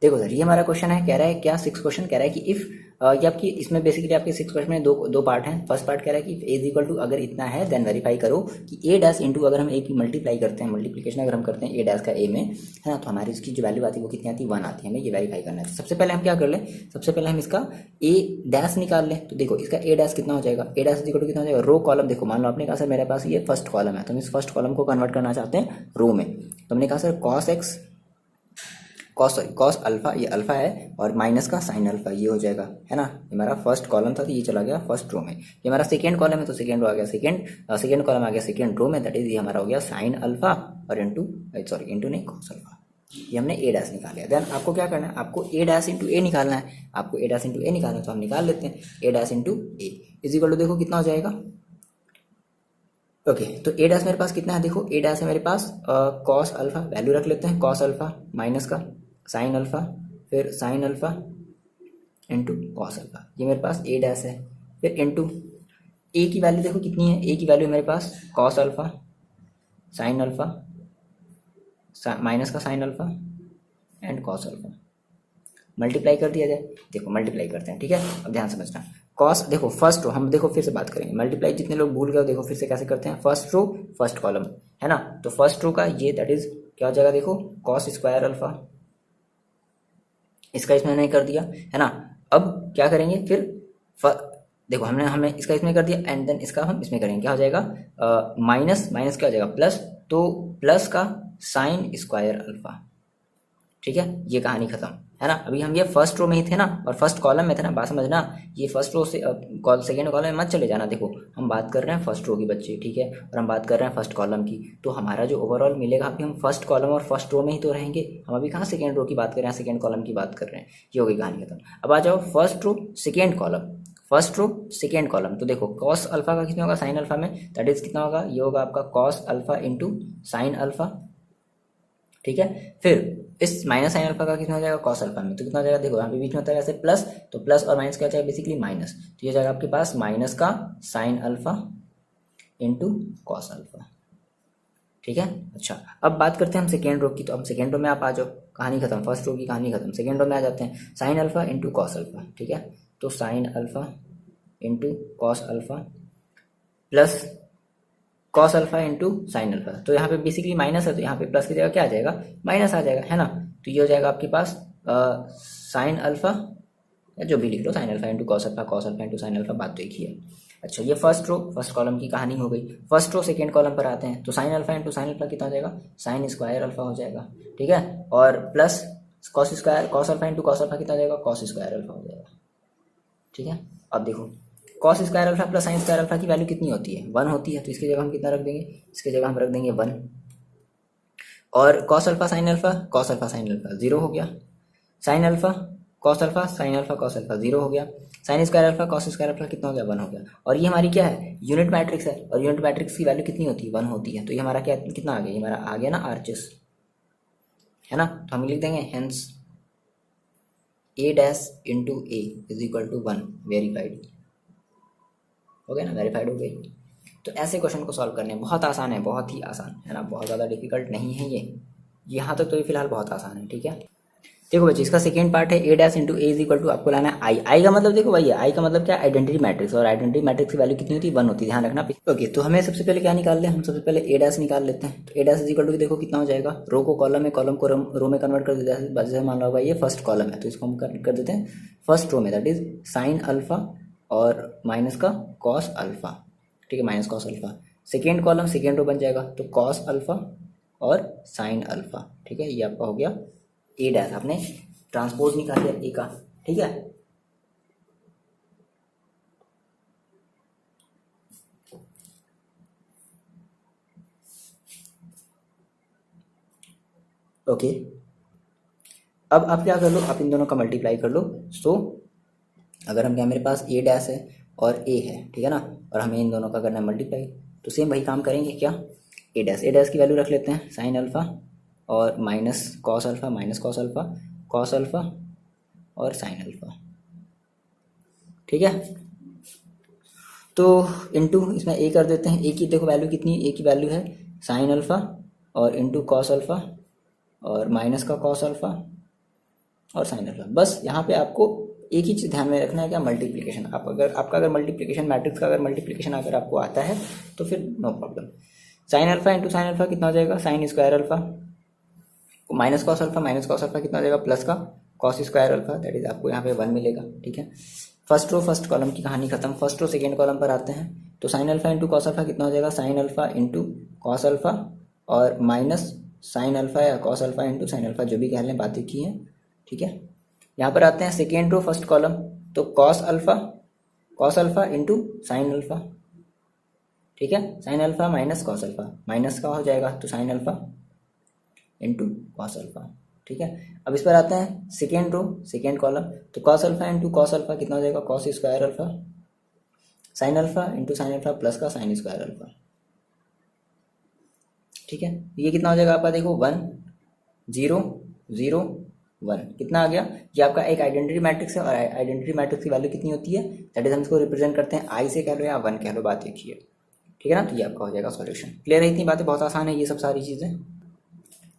देखो सर ये हमारा क्वेश्चन है, कह रहा है क्या 6 क्वेश्चन कह रहा है कि इफ ये आपकी इसमें बेसिकली आपके 6 क्वेश्चन में दो पार्ट हैं। फर्स्ट पार्ट कह रहा है कि ए इज इक्वल टू अगर इतना है देन वेरीफाई करो कि ए डैश इंटू अगर हम ए की मल्टीप्लाई करते हैं, मल्टीप्लिकेशन अगर हम करते हैं ए डैश का ए में, है ना, तो हमारी इसकी जो वैल्यू आती है वो कितनी आती है 1 आती है। हमें ये वेरीफाई करना है। सबसे पहले हम क्या कर लें, सबसे पहले हम इसका ए डैश निकाल लें। तो देखो इसका ए डैश कितना हो जाएगा, ए डैश इज इक्वल टू कितना हो जाएगा, रो कॉलम। देखो मान लो आपने कहा सर मेरे पास ये फर्स्ट कॉलम है तो हम इस फर्स्ट कॉलम को कन्वर्ट करना चाहते हैं रो में। तो हमने कहा सर कॉस अल्फा, ये अल्फा है, और माइनस का साइन अल्फा, ये हो जाएगा, है ना। ये हमारा फर्स्ट कॉलम था तो ये चला गया फर्स्ट रो में। ये हमारा सेकेंड कॉलम है तो सेकेंड रो आ गया सेकेंड कॉलम आ गया सेकेंड रो में, दैट इज ये हमारा हो गया साइन अल्फा और इंटू नहीं कॉस अल्फा। ये हमने ए डैश निकाल लिया। देन आपको क्या करना है, आपको ए डैश इंटू ए निकालना है, आपको ए डैश इंटू ए निकालना है। तो हम निकाल लेते हैं A dash into A is equal to देखो कितना हो जाएगा। ओके तो ए डैश मेरे पास कितना है, देखो ए डैश है मेरे पास कॉस अल्फा, वैल्यू रख लेते हैं कॉस अल्फा माइनस का साइन अल्फा, फिर sign alpha into cos alpha, ये मेरे पास ए डैश है। फिर इंटू ए की वैल्यू देखो कितनी है, ए की वैल्यू मेरे पास cos alpha sine alpha minus का sine alpha and cos alpha, multiply कर दिया जाए। देखो मल्टीप्लाई करते हैं, ठीक है। अब ध्यान समझना, कॉस, देखो फर्स्ट रो, हम देखो फिर से बात करेंगे, मल्टीप्लाई जितने लोग भूल गए देखो फिर से कैसे करते हैं, फर्स्ट रो फर्स्ट कॉलम है ना, तो फर्स्ट रो का ये दैट इज क्या हो जाएगा, देखो कॉस स्क्वायर अल्फा, इसका इसमें नहीं कर दिया है ना। अब क्या करेंगे फिर, देखो हमने हमने इसका इसमें कर दिया एंड देन इसका हम इसमें करेंगे, क्या हो जाएगा माइनस माइनस क्या हो जाएगा प्लस, तो प्लस का साइन स्क्वायर अल्फा, ठीक है, ये कहानी खत्म है ना। अभी हम ये फर्स्ट रो में ही थे ना और फर्स्ट कॉलम में थे ना, बात समझना, ये फर्स्ट रो से सेकेंड कॉलम में मत चले जाना। देखो हम बात कर रहे हैं फर्स्ट रो की बच्चे, ठीक है, और हम बात कर रहे हैं फर्स्ट कॉलम की, तो हमारा जो ओवरऑल मिलेगा अभी हम फर्स्ट कॉलम और फर्स्ट रो में ही तो रहेंगे, हम अभी कहाँ सेकेंड रो की बात कर रहे हैं, सेकेंड कॉलम की बात कर रहे हैं, ये होगी कहानी खत्म। अब आ जाओ first row second column, first row second column, तो देखो कॉस अल्फा का कितना होगा साइन अल्फा में, दैट इज कितना होगा, ये होगा आपका cos alpha into sine alpha, ठीक है। फिर इस माइनस साइन अल्फा का कितना हो जाएगा कॉस अल्फा में, तो कितना हो जाएगा, देखो यहाँ पे बीच में होता है वैसे प्लस, तो प्लस और माइनस क्या हो जाएगा बेसिकली माइनस, तो ये हो जाएगा आपके पास माइनस का sine alpha into cos alpha, ठीक है। अच्छा अब बात करते हैं हम सेकेंड रो की, तो अब सेकेंड रो में आप आ जाओ, कहानी खत्म, फर्स्ट रो की कहानी खत्म, सेकेंड रो में आ जाते हैं, sign alpha into cos alpha, ठीक है, तो sign alpha into cos alpha plus cos alpha into sine alpha, तो यहाँ पे बेसिकली माइनस है तो यहाँ पे प्लस की जगह क्या आ जाएगा, माइनस आ जाएगा, है ना। तो ये हो जाएगा आपके पास साइन अल्फा, या जो भी लिख लो, sine alpha into cos alpha into sine alpha, बात तो एक ही है। अच्छा ये फर्स्ट रो फर्स्ट कॉलम की कहानी हो गई। फर्स्ट रो सेकेंड कॉलम पर आते हैं, तो sign alpha into sine alpha कितना हो जाएगा, साइन स्क्वायर अल्फा हो जाएगा, ठीक है, और plus cos square cos alpha into cos alpha कितना हो जाएगा, कॉस स्क्वायर अल्फा हो जाएगा, ठीक है। अब देखो cos square alpha plus sign square alpha की वैल्यू कितनी होती है, 1 होती है, तो इसकी जगह हम कितना रख देंगे, इसकी जगह हम रख देंगे 1, और कॉस अल्फा साइन अल्फा 0 हो गया, sine alpha cos alpha sine alpha cos alpha 0 हो गया, sign square alpha cos square alpha कितना हो गया, 1 हो गया, और ये हमारी क्या है, यूनिट मैट्रिक्स है, और यूनिट मैट्रिक्स की वैल्यू कितनी होती है, 1 होती है, तो ये हमारा क्या कितना आ गया, ये हमारा आ गया ना आरचेस, है ना, तो हम लिख देंगे hence a dash into A is equal to 1, verified हो गया ना, वेरीफाइड हो गई। तो ऐसे क्वेश्चन को सॉल्व करने बहुत आसान है, बहुत ही आसान है ना, बहुत ज़्यादा डिफिकल्ट नहीं है ये, यहाँ तक तो ये फिलहाल बहुत आसान है, ठीक है। देखो बच्चे इसका सेकेंड पार्ट है a dash into A is equal to, आपको लाना है आई का मतलब देखो भाई आई का मतलब क्या है, आइडेंटिटी मैट्रिक्स, और आइडेंटिटी मैट्रिक्स की वैल्यू कितनी होती है, 1 होती है, ध्यान रखना। ओके तो हमें सबसे पहले क्या निकाल लें, हम सबसे पहले a डैश निकाल लेते हैं, तो a dash is equal to देखो कितना हो जाएगा, रो को कॉलम में, कॉलम को रो में कन्वर्ट कर देते हैं, जैसे मान लो भाई ये फर्स्ट कॉलम है तो इसको हम कर देते हैं फर्स्ट रो में, दैट इज साइन अल्फा और माइनस का कॉस अल्फा, ठीक है, minus cos alpha. Second column second row बन जाएगा, तो कॉस अल्फा और साइन अल्फा, ठीक है, ये आपका हो गया ए डैश, आपने ट्रांसपोज निकाल लिया ए का, ठीक है। ओके अब आप क्या कर लो, आप इन दोनों का मल्टीप्लाई कर लो, सो अगर हम क्या, मेरे पास ए डैश है और ए है, ठीक है ना, और हमें इन दोनों का करना है मल्टीप्लाई, तो सेम वही काम करेंगे, क्या ए डैश की वैल्यू रख लेते हैं साइन अल्फा और minus cos alpha cos alpha और साइन अल्फा, ठीक है। तो इनटू इसमें ए कर देते हैं, ए की देखो वैल्यू कितनी, ए की वैल्यू है साइन अल्फा और इनटू कॉस अल्फा और माइनस का कॉस अल्फा और साइन अल्फा। बस यहाँ पे आपको एक ही चीज़ ध्यान में रखना है, क्या मल्टीप्लिकेशन, आप अगर आपका अगर मल्टीप्लिकेशन मैट्रिक्स का अगर मल्टीप्लिकेशन अगर आपको आता है तो फिर no problem. Sine alpha into sine alpha कितना हो जाएगा, sine square alpha minus cos alpha कितना हो जाएगा, प्लस का cos square alpha, that is आपको यहाँ पे 1 मिलेगा, ठीक है। फर्स्ट रो फर्स्ट कॉलम की कहानी खत्म, फर्स्ट रो सेकेंड कॉलम पर आते हैं, तो sign alpha into cos alpha कितना हो जाएगा, sign alpha into cos alpha और माइनस साइन अल्फा या cos alpha into sine alpha, जो भी कह लें, बातें की हैं, ठीक है। यहाँ पर आते हैं सेकेंड रो फर्स्ट कॉलम, तो cos alpha into sine alpha, ठीक है, sign alpha minus cos alpha, minus का हो जाएगा तो sign alpha into cos alpha, ठीक है। अब इस पर आते हैं सेकेंड रो सेकेंड कॉलम, तो cos alpha into cos alpha कितना हो जाएगा, cos square alpha sine alpha into sine alpha plus का साइन स्क्वायर अल्फा, ठीक है। ये कितना हो जाएगा आपका, देखो 1 0 0 1 कितना आ गया, ये आपका एक आइडेंटिटी मैट्रिक्स है, और आइडेंटिटी मैट्रिक्स की वैल्यू कितनी होती है, दैट इज हम इसको रिप्रेजेंट करते हैं आई से कह लो या 1 कह लो, बात एक ही है, ठीक है ना। तो ये आपका हो जाएगा सॉल्यूशन। क्लियर है, इतनी बातें बहुत आसान है ये सब सारी चीज़ें।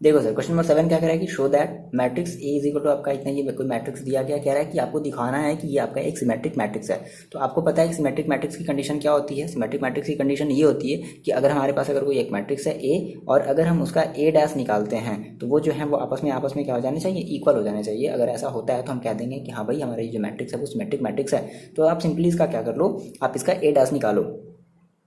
देखो सर क्वेश्चन नंबर 7 क्या कह रहा है कि show that matrix A is equal to आपका इतना, ये कोई मैट्रिक्स दिया गया, कह रहा है कि आपको दिखाना है कि ये आपका एक सिमेट्रिक मैट्रिक्स है। तो आपको पता है कि सिमेट्रिक मैट्रिक्स की कंडीशन क्या होती है। सिमेट्रिक मैट्रिक्स की कंडीशन ये होती है कि अगर हमारे पास अगर कोई एक मैट्रिक्स है ए और अगर हम उसका ए डैश निकालते हैं तो वो जो है वो आपस में क्या हो जाने चाहिए, इक्वल हो जाने चाहिए। अगर ऐसा होता है तो हम कह देंगे कि हाँ भाई हमारा ये जो मैट्रिक्स है वो सिमेट्रिक मैट्रिक्स है। तो आप सिंपली इसका क्या कर लो, आप इसका ए डैश निकालो,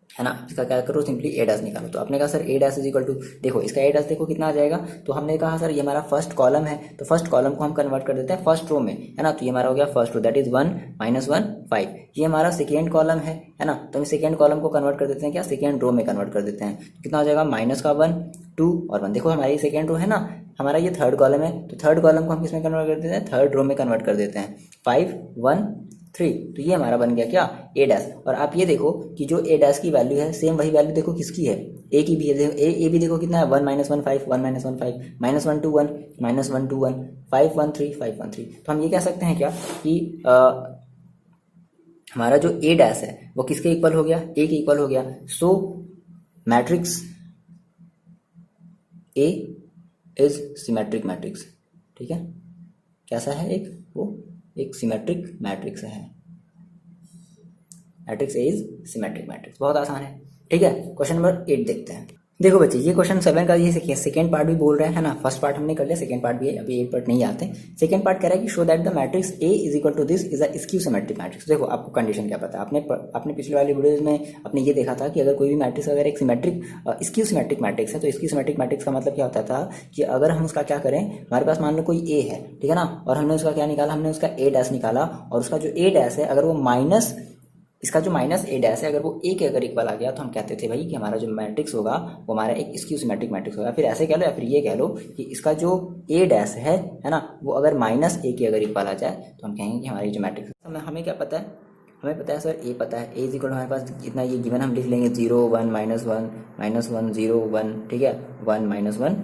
है ना। इसका क्या करो, सिंपली ए डैश निकालो। तो आपने कहा sir A dash is equal to, देखो इसका ए डैश देखो कितना आ जाएगा। तो हमने कहा सर ये हमारा फर्स्ट कॉलम है, तो फर्स्ट कॉलम को हम कन्वर्ट कर देते हैं फर्स्ट रो में, है ना। तो ये हमारा हो गया फर्स्ट रो, दैट इज 1 -1 5। ये हमारा सेकेंड कॉलम है ना। तो हम सेकेंड कॉलम को कन्वर्ट कर देते हैं क्या, सेकेंड रो में कन्वर्ट कर देते हैं। तो कितना हो जाएगा, -1 2 और 1। देखो हमारी सेकेंड रो है ना, हमारा ये थर्ड कॉलम है, तो थर्ड कॉलम को हम किस में कन्वर्ट कर देते हैं, थर्ड रो में कन्वर्ट कर देते हैं 5 1 3। तो ये हमारा बन गया क्या, ए डैश। और आप ये देखो कि जो ए डैश की वैल्यू है सेम वही वैल्यू देखो किसकी है, ए की भी है। देखो ए भी देखो कितना है, 1 -1 5 1 -1 5 -1 2 1 -1 2 1 5 1 3 5 1 3। तो हम ये कह सकते हैं क्या कि हमारा जो ए डैश है वो किसके इक्वल हो गया, ए के इक्वल हो गया। So matrix A is symmetric matrix, ठीक है। कैसा है, एक वो एक सिमेट्रिक मैट्रिक्स है। Matrix A is symmetric matrix, बहुत आसान है, ठीक है। क्वेश्चन नंबर 8 देखते हैं। देखो बच्चे ये क्वेश्चन 7 का ये सेकेंड पार्ट भी बोल रहा है ना। फर्स्ट पार्ट हमने कर लिया, सेकेंड पार्ट भी है, अभी 8 पार्ट नहीं आते। सेकेंड पार्ट कह रहा है कि show that the matrix A is equal to this is a skew symmetric matrix. देखो आपको कंडीशन क्या पता है, आपने पिछले वाली वीडियोज में आपने ये देखा था कि अगर कोई भी मैट्रिक्स अगर एक सिमेट्रिक स्क्यू सिमेट्रिक मैट्रिक्स है, तो स्क्यू सिमेट्रिक मैट्रिक्स का मतलब क्या होता था कि अगर हम उसका क्या करें, हमारे पास मान लो कोई ए है, ठीक है ना, और हमने उसका क्या निकाला, हमने उसका ए डैश निकाला, और उसका जो ए डैश है अगर वो माइनस, इसका जो माइनस ए डैश है अगर वो ए के अगर इक्वल आ गया तो हम कहते थे भाई कि हमारा जो मैट्रिक्स होगा वो हमारा एक स्क्यू सिमेट्रिक मैट्रिक्स होगा। फिर ऐसे कह लो या फिर ये कह लो कि इसका जो ए डैश है ना, वो अगर माइनस ए के अगर इक्वल आ जाए तो हम कहेंगे कि हमारी जो मैट्रिक्स है। हमें क्या पता है, हमें पता है सर ए पता है, ए इज इक्वल हमारे पास इतना ये गिवन हम लिख लेंगे 0 1 -1 -1 0 1, ठीक है, 1 -1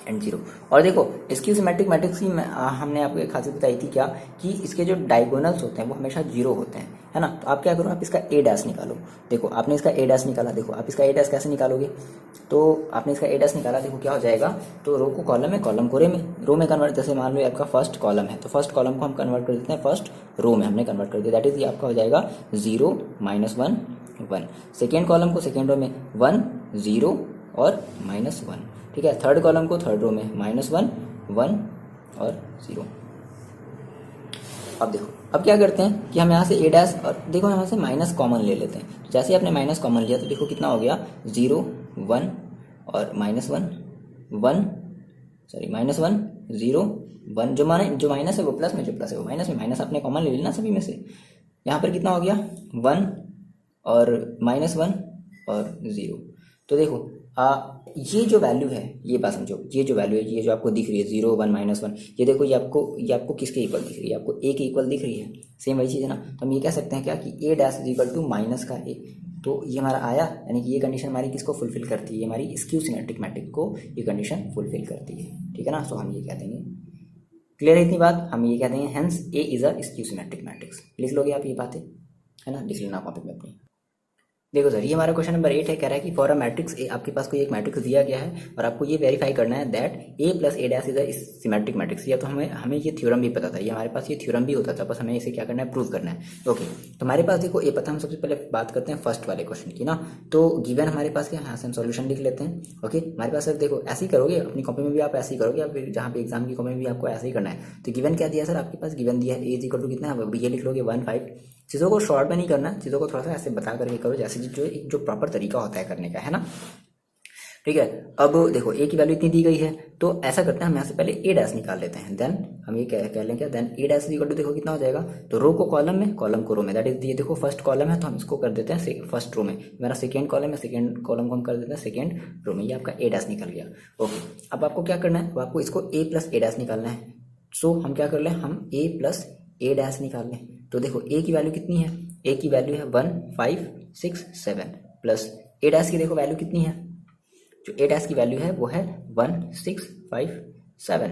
एंड 0। और देखो स्क्यू सिमेट्रिक मैट्रिक्स की हमने आपको एक खासियत बताई थी क्या, कि इसके जो डायगोनल्स होते हैं वो हमेशा 0 होते हैं, है ना। तो आप क्या करो, आप इसका ए डैश निकालो। देखो आपने इसका ए डैश निकाला, देखो आप इसका ए डैश कैसे निकालोगे, तो आपने इसका ए डैश निकाला, देखो क्या हो जाएगा, तो रो को कॉलम में, कॉलम को रो में कन्वर्ट। जैसे मान लो आपका फर्स्ट कॉलम है, तो फर्स्ट कॉलम को हम कन्वर्ट कर देते हैं फर्स्ट रो में, हमने कन्वर्ट कर दिया, दैट इज ये आपका हो जाएगा 0 -1 1। सेकेंड कॉलम को सेकेंड रो में 1 0 और -1, ठीक है। थर्ड कॉलम को थर्ड रो में -1 1 और 0। अब देखो अब क्या करते हैं कि हम यहाँ से ए डैश, और देखो यहाँ से माइनस कॉमन ले लेते हैं। तो जैसे ही आपने माइनस कॉमन लिया तो देखो कितना हो गया, 0 1 और -1 1 सॉरी -1 0 1। जो माइनस है वो प्लस में, जो प्लस है वो माइनस में। माइनस आपने कॉमन ले लेना सभी में से। यहाँ पर कितना हो गया, 1 और -1 और 0। तो देखो ये जो वैल्यू है, ये बात समझो, ये जो वैल्यू है, ये जो आपको दिख रही है 0 1 -1, ये देखो ये आपको किसके इक्वल दिख रही है, आपको ए के इक्वल दिख रही है। सेम वही चीज़ है ना। तो हम ये कह सकते हैं क्या कि A dash is equal to minus का ए। तो ये हमारा आया, यानी कि ये कंडीशन हमारी किसको फुलफिल करती है, हमारी स्क्यू सिमेट्रिक मैट्रिक्स को ये कंडीशन फुलफिल करती है, ठीक है ना। तो हम ये कह देंगे, क्लियर है इतनी बात, हम ये कह देंगे hence A is a skew symmetric matrix. लिख लोगे आप ये बातें, है ना, लिख लेना कॉपी में अपनी। देखो सर ये हमारा क्वेश्चन नंबर 8 है, कह रहा है कि फॉर अ मैट्रिक्स ए, आपके पास कोई एक मैट्रिक्स दिया गया है और आपको ये वेरीफाई करना है that A plus A dash is a symmetric matrix. या तो हमें ये थ्योरम भी पता था, ये हमारे पास ये थ्योरम भी होता था, बस हमें इसे क्या करना है, प्रूव करना है। ओके, तो हमारे पास देखो ए पता, हम सबसे पहले बात करते हैं फर्स्ट वाले क्वेश्चन की ना। तो गिवन हमारे पास क्या है, यहाँ से हम सोल्यूशन लिख लेते हैं। ओके, हमारे पास सर देखो ऐसे ही करोगे, अपनी कॉपी में भी आप ऐसे ही करोगे, आप जहाँ पे एग्जाम की कॉपी में भी आपको ऐसे ही करना है। तो गिवन क्या दिया सर, आपके पास गिवन दिया है ए इज इक्वल टू कितना है, ये लिख लोगे 1 5। चीज़ों को शॉर्ट में नहीं करना, चीज़ों को थोड़ा सा ऐसे बता करके करो, जैसे जो प्रॉपर तरीका होता है करने का, है ना। ठीक है, अब देखो ए की वैल्यू इतनी दी गई है, तो ऐसा करते हैं हम यहाँ से पहले ए डैश निकाल लेते हैं, देन हम ये कह लें क्या, then A dash equal to देखो कितना हो जाएगा, तो रो को कॉलम में, कॉलम को रो में, दैट इज ये देखो फर्स्ट कॉलम है तो हम इसको कर देते हैं फर्स्ट रो में, मेरा सेकेंड कॉलम है, सेकेंड कॉलम को हम कर देते हैं सेकेंड रो में। ये आपका ए डैश निकल गया। ओके, अब आपको क्या करना है, अब आपको इसको ए प्लस ए डैश निकालना है। सो हम क्या कर लें, हम ए प्लस ए डैश निकाल लें। तो देखो ए की वैल्यू कितनी है, ए की वैल्यू है 1 5 6 7 प्लस ए डैश की देखो वैल्यू कितनी है, जो ए डैश की वैल्यू है वो है 1 6 5 7।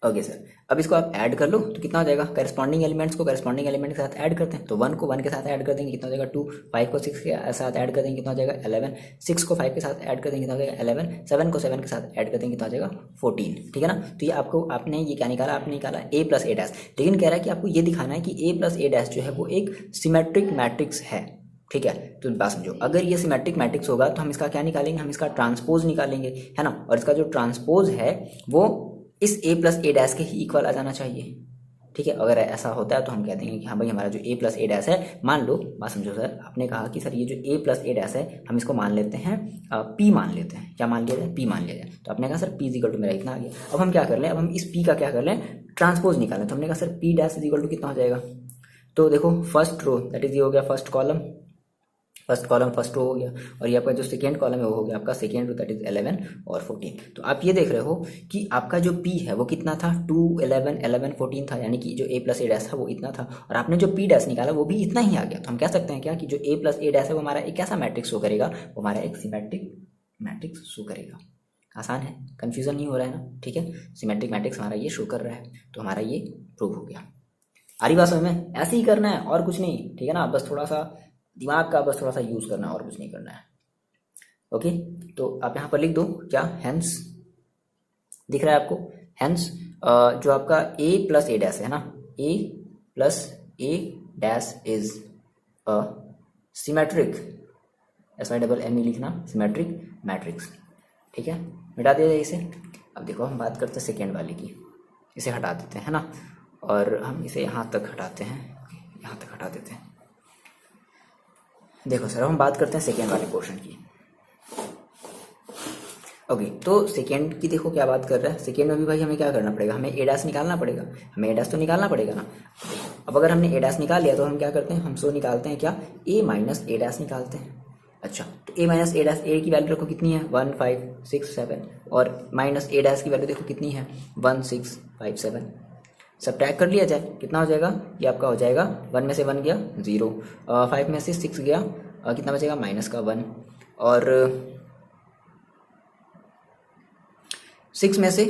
ओके सर, अब इसको आप ऐड कर लो तो कितना हो जाएगा, करस्पॉन्डिंग एलिमेंट्स को करस्पॉन्डिंग एलिमेंट के साथ ऐड करते हैं, तो 1 को 1 के साथ ऐड कर देंगे कितना हो जाएगा 2, 5 को 6 के साथ ऐड कर देंगे कितना हो जाएगा 11, 6 को 5 के साथ ऐड कर देंगे कितना हो जाएगा 11, 7 को 7 के साथ ऐड कर देंगे कितना हो जाएगा 14, ठीक है ना। तो ये आपको आपने ये क्या निकाला, आपने निकाला a प्लस a डैश, लेकिन कह रहा है कि आपको ये दिखाना है कि a प्लस a डैश जो है वो एक सिमेट्रिक मैट्रिक्स है, ठीक है। तो बात समझो, अगर ये सिमेट्रिक मैट्रिक्स होगा तो हम इसका क्या निकालेंगे, हम इसका ट्रांसपोज निकालेंगे, है ना, और इसका जो ट्रांसपोज है वो इस a प्लस a डैश के ही इक्वल आ जाना चाहिए, ठीक है। अगर ऐसा होता है तो हम कह देंगे कि हाँ भाई हमारा जो a प्लस a डैश है, मान लो, बात समझो सर, आपने कहा कि सर ये जो a प्लस a डैश है हम इसको मान लेते हैं p मान लेते हैं, क्या मान लिया जाए, p मान लिया जाए, तो आपने कहा सर p इक्वल टू मेरा इतना आ गया। अब हम क्या कर लें, अब हम इस p का क्या कर लें, ट्रांसपोज निकालें, तो हमने कहा sir p dash equal to कितना हो जाएगा, तो देखो फर्स्ट रो दैट इज ये हो गया फर्स्ट कॉलम फर्स्ट रो हो गया, और ये आपका जो सेकेंड कॉलम है वो हो गया आपका सेकेंड रो दैट इज 11 और 14। तो आप ये देख रहे हो कि आपका जो p है वो कितना था 2, 11, 11, 14 था, यानी कि जो a प्लस a डैश था वो इतना था, और आपने जो p डैश निकाला वो भी इतना ही आ गया। तो हम कह सकते हैं क्या कि जो a प्लस a डैश है वो हमारा एक कैसा मैट्रिक्स शो करेगा, वो हमारा एक सिमेट्रिक मैट्रिक्स शो करेगा। आसान है, कन्फ्यूजन नहीं हो रहा है ना, ठीक है। सिमेट्रिक मैट्रिक्स हमारा ये शो कर रहा है, तो हमारा ये प्रूव हो गया। आ रही बात समझ में, ऐसे ही करना है और कुछ नहीं, ठीक है ना, बस थोड़ा सा दिमाग का बस थोड़ा सा यूज करना है और कुछ नहीं करना है। ओके, तो आप यहाँ पर लिख दो क्या, हेंस दिख रहा है आपको, हेंस जो आपका a प्लस a डैश है ना, a plus a dash is a symmetric, SYMME लिखना, सिमेट्रिक मैट्रिक्स, ठीक है। मिटा दिया जाए इसे। अब देखो हम बात करते हैं सेकेंड वाली की, इसे हटा देते हैं, है ना, और हम इसे यहाँ तक हटाते हैं, यहाँ तक हटा देते हैं। देखो सर, हम बात करते हैं सेकेंड वाले पोर्शन की। ओके, तो सेकेंड की देखो क्या बात कर रहा है, सेकेंड में भी भाई हमें क्या करना पड़ेगा, हमें a डैश निकालना पड़ेगा, हमें a डैश तो निकालना पड़ेगा ना। अब अगर हमने a डैश निकाल लिया तो हम क्या करते हैं, हम सो निकालते हैं क्या, a माइनस a डैश निकालते हैं। अच्छा, तो a minus a dash, a की वैल्यू देखो कितनी है 1, 5, 6, 7, और माइनस a डैश की वैल्यू देखो कितनी है 1, 6, 5, 7। सब्ट्रैक्ट कर लिया जाए, कितना हो जाएगा, ये आपका हो जाएगा 1 में से 1 गया 0, 5 में से 6 गया, कितना बचेगा माइनस का 1, और 6 में से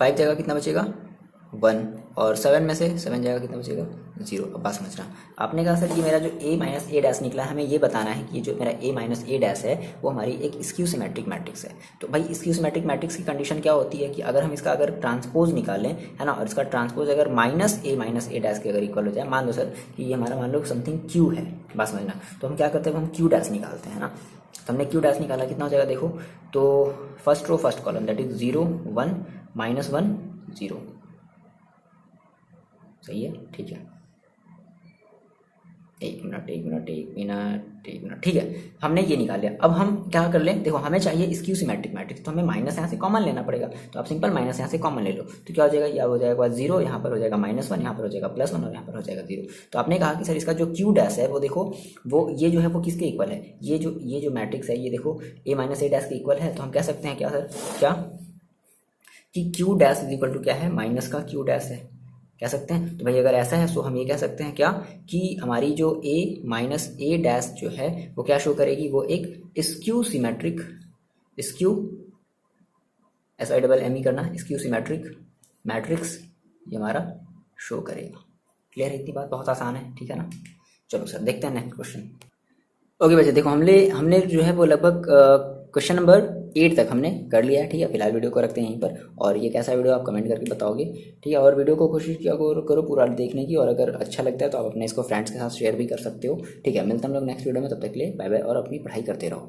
5 जाएगा कितना बचेगा 1, और 7 में से 7 जाएगा कितना बचेगा 0। अब बात समझना, आपने कहा सर कि मेरा जो a माइनस a डैश निकला है, हमें ये बताना है कि जो मेरा a माइनस a डैश है वो हमारी एक स्क्यू सिमेट्रिक मैट्रिक्स है। तो भाई स्क्यू सिमेट्रिक मैट्रिक्स की कंडीशन क्या होती है कि अगर हम इसका अगर ट्रांसपोज निकालें, है ना, और इसका ट्रांसपोज अगर माइनस a डैश के अगर इक्वल हो जाए, मान लो सर कि ये हमारा मान लो समथिंग q है, बात समझना, तो हम क्या करते हैं, हम q डैश निकालते हैं ना। तो हमने q डैश निकाला, कितना हो जाएगा देखो, तो first row first column that is 0, 1, -1, 0, सही है, ठीक है। एक मिनट, ठीक है, हमने ये निकाल लिया। अब हम क्या कर लें, देखो हमें चाहिए स्क्यू सिमेट्रिक मैट्रिक्स, तो हमें माइनस यहाँ से कॉमन लेना पड़ेगा, तो आप सिंपल माइनस यहाँ से कॉमन ले लो, तो क्या हो जाएगा, या हो जाएगा 0, यहाँ पर हो जाएगा -1, यहाँ पर हो जाएगा +1, और यहाँ पर हो जाएगा 0। तो आपने कहा कि सर इसका जो क्यू डैश है वो देखो, वो ये जो है वो किसके इक्वल है, ये जो मैट्रिक्स है ये देखो a माइनस a डैश के इक्वल है। तो हम कह सकते हैं क्या सर, क्या कि Q dash is equal to क्या है, माइनस का क्यू डैश है, कह सकते हैं। तो भाई अगर ऐसा है तो हम ये कह सकते हैं क्या कि हमारी जो a माइनस a डैश जो है वो क्या शो करेगी, वो एक स्क्यू सिमेट्रिक, स्क्यू SYMME करना, स्क्यू सिमेट्रिक मैट्रिक्स ये हमारा शो करेगा। क्लियर है, इतनी बात बहुत आसान है, ठीक है ना। चलो सर देखते हैं नेक्स्ट क्वेश्चन। ओके बच्चे देखो, हमने जो है वो लगभग क्वेश्चन नंबर 8 तक हमने कर लिया है, ठीक है। फिलहाल वीडियो को रखते हैं यहीं पर, और ये कैसा वीडियो आप कमेंट करके बताओगे, ठीक है। और वीडियो को कोशिश किया करो पूरा देखने की, और अगर अच्छा लगता है तो आप अपने इसको फ्रेंड्स के साथ शेयर भी कर सकते हो, ठीक है। मिलते हैं हम लोग नेक्स्ट वीडियो में, तब तक के लिए बाय बाय, और अपनी पढ़ाई करते रहो।